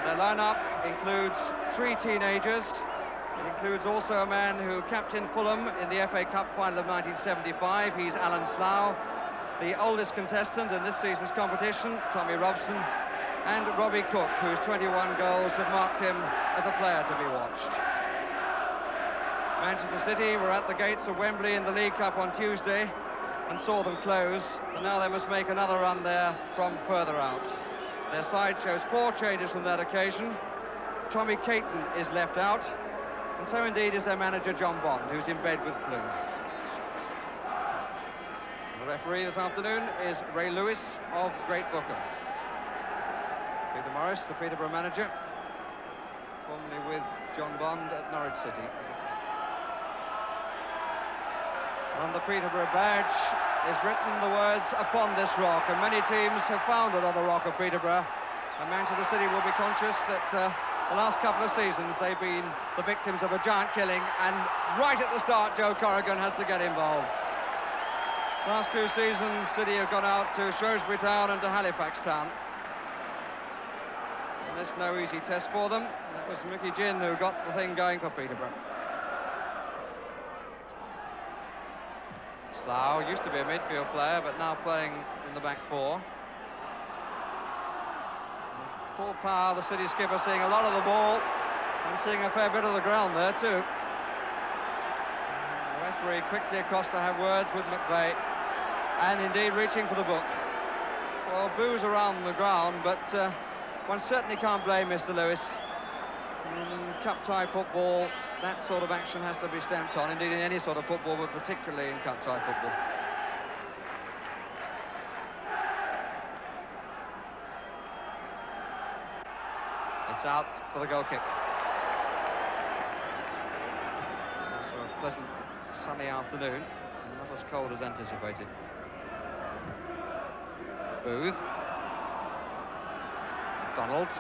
Their lineup includes 3 teenagers. It includes also a man who captained Fulham in the FA Cup final of 1975. He's Alan Slough. The oldest contestant in this season's competition, Tommy Robson, and Robbie Cook, whose 21 goals have marked him as a player to be watched. Manchester City were at the gates of Wembley in the League Cup on Tuesday and saw them close, and now they must make another run there from further out. Their side shows 4 changes from that occasion. Tommy Caton is left out, and so indeed is their manager John Bond, who's in bed with flu. The referee this afternoon is Ray Lewis of Great Bookham. Peter Morris, the Peterborough manager, formerly with John Bond at Norwich City. On the Peterborough badge is written the words, "Upon this rock," and many teams have founded on the rock of Peterborough, and Manchester City will be conscious that the last couple of seasons they've been the victims of a giant killing, and right at the start Joe Corrigan has to get involved. Last 2 seasons City have gone out to Shrewsbury Town and to Halifax Town. And this no easy test for them. That was Mickey Ginn who got the thing going for Peterborough. Slough used to be a midfield player, but now playing in the back 4. Full power, the City skipper seeing a lot of the ball and seeing a fair bit of the ground there too. The referee quickly across to have words with McVeigh, and indeed reaching for the book. Well, boos around the ground, but one certainly can't blame Mr. Lewis. In cup-tie football, that sort of action has to be stamped on, indeed in any sort of football, but particularly in cup-tie football. It's out for the goal kick. It's also a pleasant sunny afternoon, and not as cold as anticipated. Booth. Donald.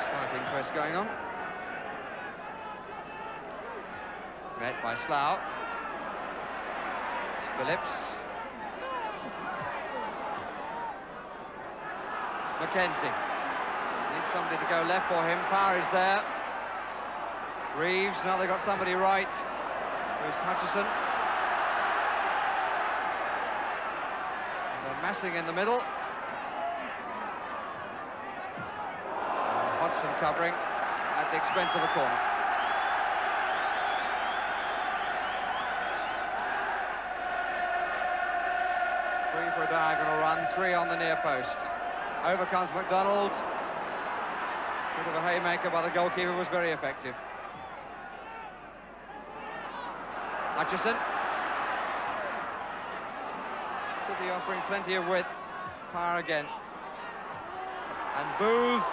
Slight inquest going on. Met by Slough. It's Phillips. Mackenzie. Needs somebody to go left for him. Power is there. Reeves, now they've got somebody right. Who's Hutchison. They're massing in the middle. Hodgson covering at the expense of a corner. Three for a diagonal run, 3 on the near post. Over comes MacDonald. Bit of a haymaker by the goalkeeper, was very effective. Hutchison. City offering plenty of width. Power again. And Booth.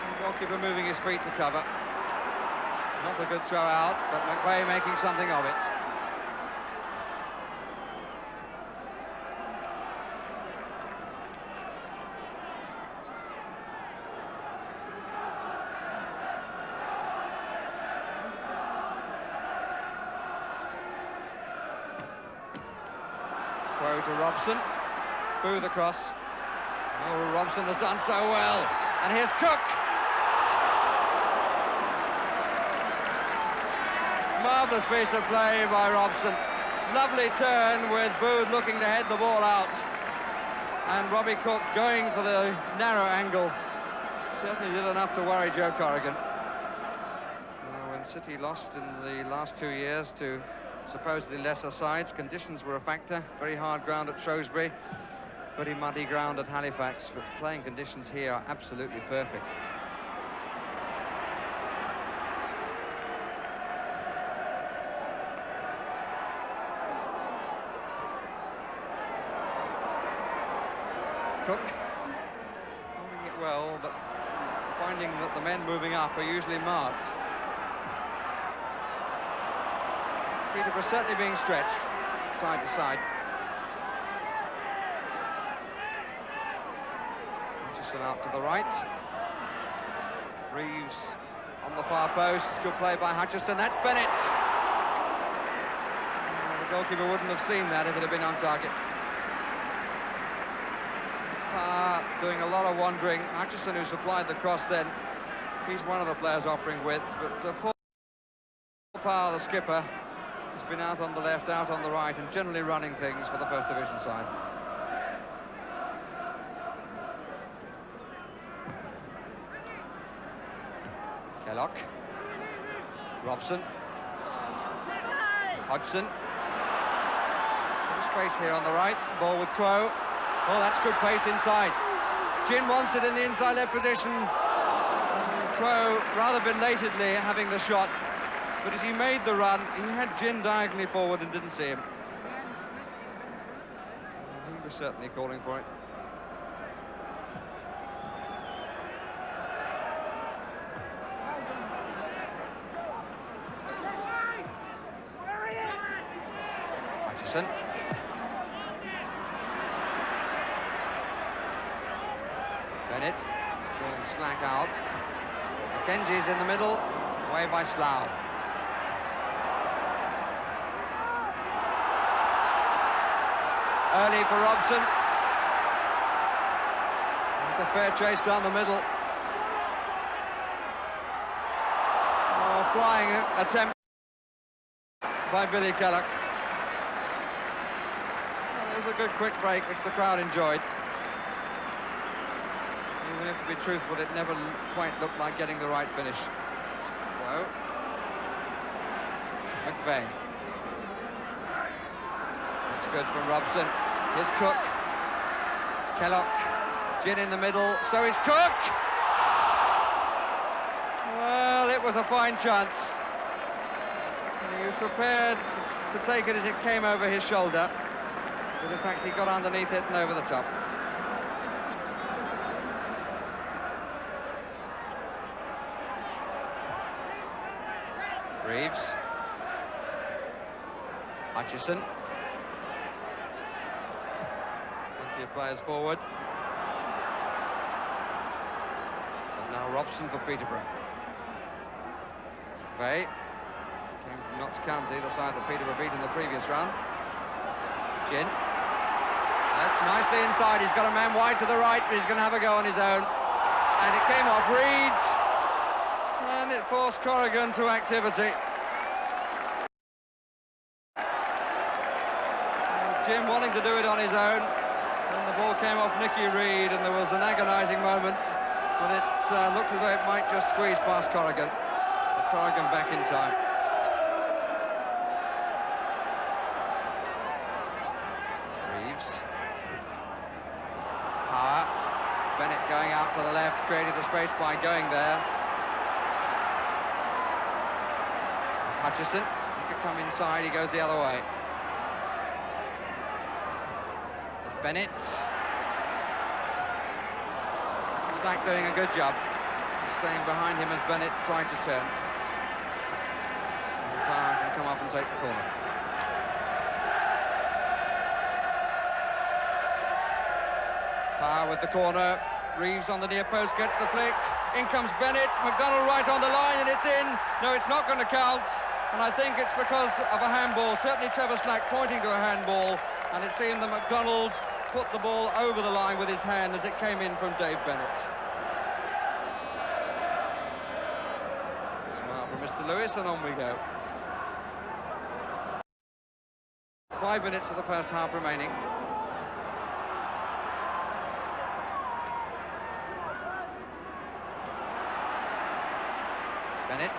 The goalkeeper moving his feet to cover. Not a good throw out, but McVeigh making something of it. Throw to Robson. Booth across. Oh, Robson has done so well. And here's Cook. Marvellous piece of play by Robson. Lovely turn with Booth looking to head the ball out. And Robbie Cook going for the narrow angle. Certainly did enough to worry Joe Corrigan. When City lost in the last 2 years to supposedly lesser sides, conditions were a factor. Very hard ground at Shrewsbury, very muddy ground at Halifax, but playing conditions here are absolutely perfect. Cook holding it well, but finding that the men moving up are usually marked. Peterborough certainly being stretched side to side. Hutchison out to the right. Reeves on the far post. Good play by Hutchison. That's Bennett. The Goalkeeper wouldn't have seen that if it had been on target. Parr doing a lot of wandering. Hutchison, who supplied the cross then, he's one of the players offering width, but Paul Parr, the skipper, has been out on the left, out on the right, and generally running things for the First Division side. Kellock, Robson, Hodgson. Space here on the right, ball with Quo. Oh, that's good pace inside. Gin wants it in the inside left position. Quo rather belatedly having the shot, but as he made the run, he had Gin diagonally forward and didn't see him. He was certainly calling for it. Hutchison. Bennett drawing slack out. Mackenzie's in the middle, away by Slough. Early for Robson. It's a fair chase down the middle. Oh, flying attempt by Billy Kellock. Well, it was a good quick break, which the crowd enjoyed. Even if, to be truthful, it never quite looked like getting the right finish. Whoa. McVeigh. That's good from Robson. Here's Cook. Kellock. Gin in the middle. So is Cook! Well, it was a fine chance. He was prepared to take it as it came over his shoulder. But in fact, he got underneath it and over the top. Reeves. Hutchison. Plenty of players forward. And now Robson for Peterborough. Bay came from Notts County, the side that Peterborough beat in the previous round. Gin. That's nicely inside. He's got a man wide to the right, but he's going to have a go on his own. And it came off Reed. And it forced Corrigan to activity. Jim wanting to do it on his own, and the ball came off Nicky Reed, and there was an agonising moment when it looked as though it might just squeeze past Corrigan. But Corrigan back in time. Reeves. Power. Bennett going out to the left, created the space by going there. Hutchison, he could come inside, he goes the other way. There's Bennett. Slack doing a good job. He's staying behind him as Bennett tried to turn. And Parr can come up and take the corner. Parr with the corner. Reeves on the near post, gets the flick. In comes Bennett. McDonald right on the line, and it's in. No, it's not going to count. And I think it's because of a handball. Certainly Trevor Slack pointing to a handball, and it seemed that McDonald put the ball over the line with his hand as it came in from Dave Bennett. Smile from Mr. Lewis, and on we go. 5 minutes of the first half remaining. Bennett.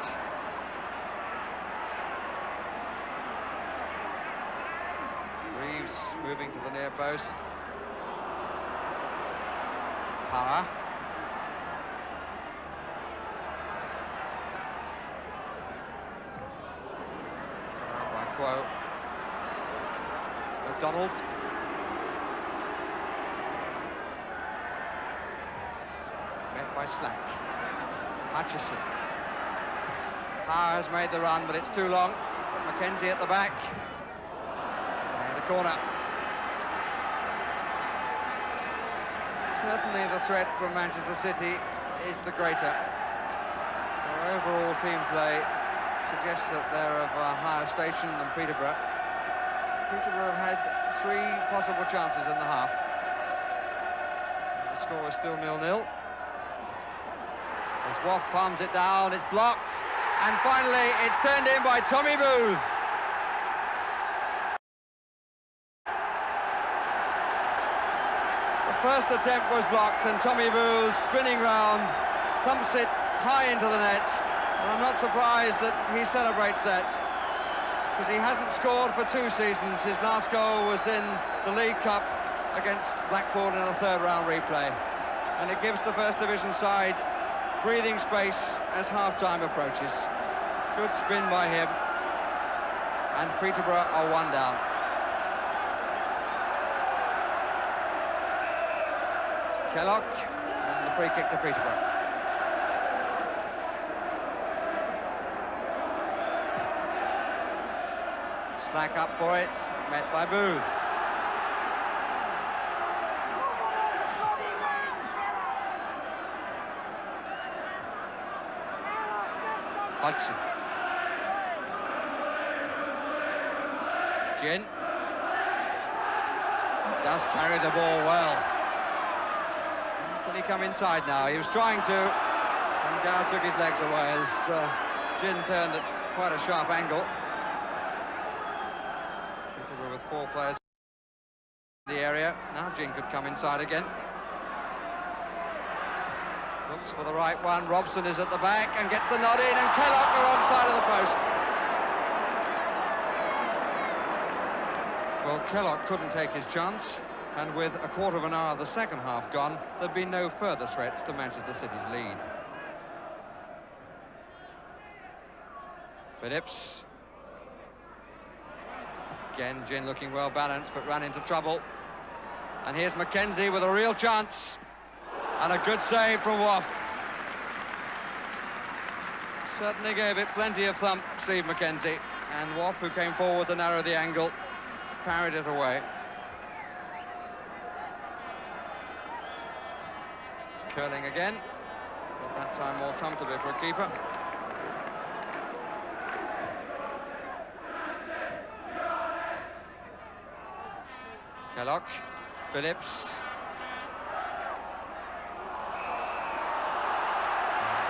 Reeves moving to the near post. Power. By Quo. McDonald. Met by Slack. Hutchison. Power has made the run, but it's too long. Mackenzie at the back. And the corner. Certainly the threat from Manchester City is the greater. Their overall team play suggests that they're of a higher station than Peterborough. Peterborough have had 3 possible chances in the half. The score is still 0-0. As Woff palms it down, it's blocked, and finally it's turned in by Tommy Booth. The first attempt was blocked, and Tommy Booth, spinning round, thumps it high into the net. And I'm not surprised that he celebrates that, because he hasn't scored for 2 seasons. His last goal was in the League Cup against Blackpool in a 3rd round replay. And it gives the First Division side breathing space as half-time approaches. Good spin by him. And Peterborough are 1 down. It's Kellock, and the free kick to Peterborough. Slack up for it, met by Booth. Hodgson. Gin. Does carry the ball well. Can he come inside now? He was trying to, and Gow took his legs away as Gin turned at quite a sharp angle. With 4 players in the area. Now Gin could come inside again. Looks for the right one. Robson is at the back and gets the nod in, and Kellock the wrong side of the post. Well, Kellock couldn't take his chance, and with a quarter of an hour of the second half gone, there'd been no further threats to Manchester City's lead. Phillips. Again, Gin looking well balanced, but ran into trouble. And here's Mackenzie with a real chance. And a good save from Woff. Certainly gave it plenty of thump, Steve Mackenzie. And Woff, who came forward to narrow the angle, parried it away. It's curling again, but that time more comfortably for a keeper. Kellock, Phillips.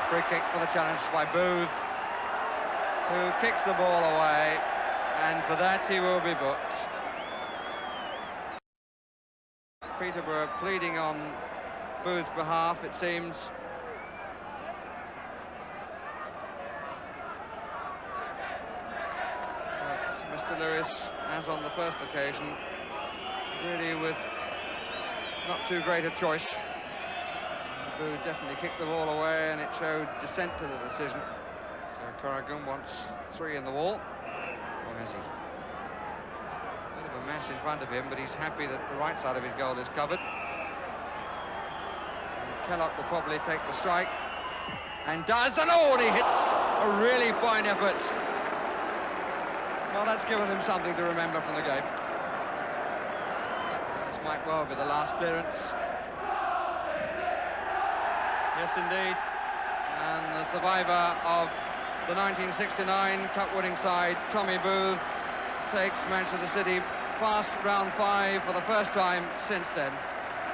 Free kick for the challenge by Booth, who kicks the ball away, and for that he will be booked. Peterborough pleading on Booth's behalf, it seems. But Mr. Lewis, as on the first occasion, really with not too great a choice. Booth definitely kicked the ball away, and it showed dissent to the decision. So Corrigan wants 3 in the wall. Or has he? A bit of a mess in front of him, but he's happy that the right side of his goal is covered. And Kellock will probably take the strike, and does, and oh, and he hits a really fine effort. Well, that's given him something to remember from the game. Might well be the last clearance. Yes, indeed. And the survivor of the 1969 Cup-winning side, Tommy Booth, takes Manchester City past round 5 for the first time since then.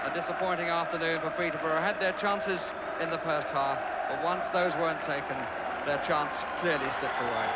A disappointing afternoon for Peterborough. Had their chances in the first half, but once those weren't taken, their chance clearly slipped away.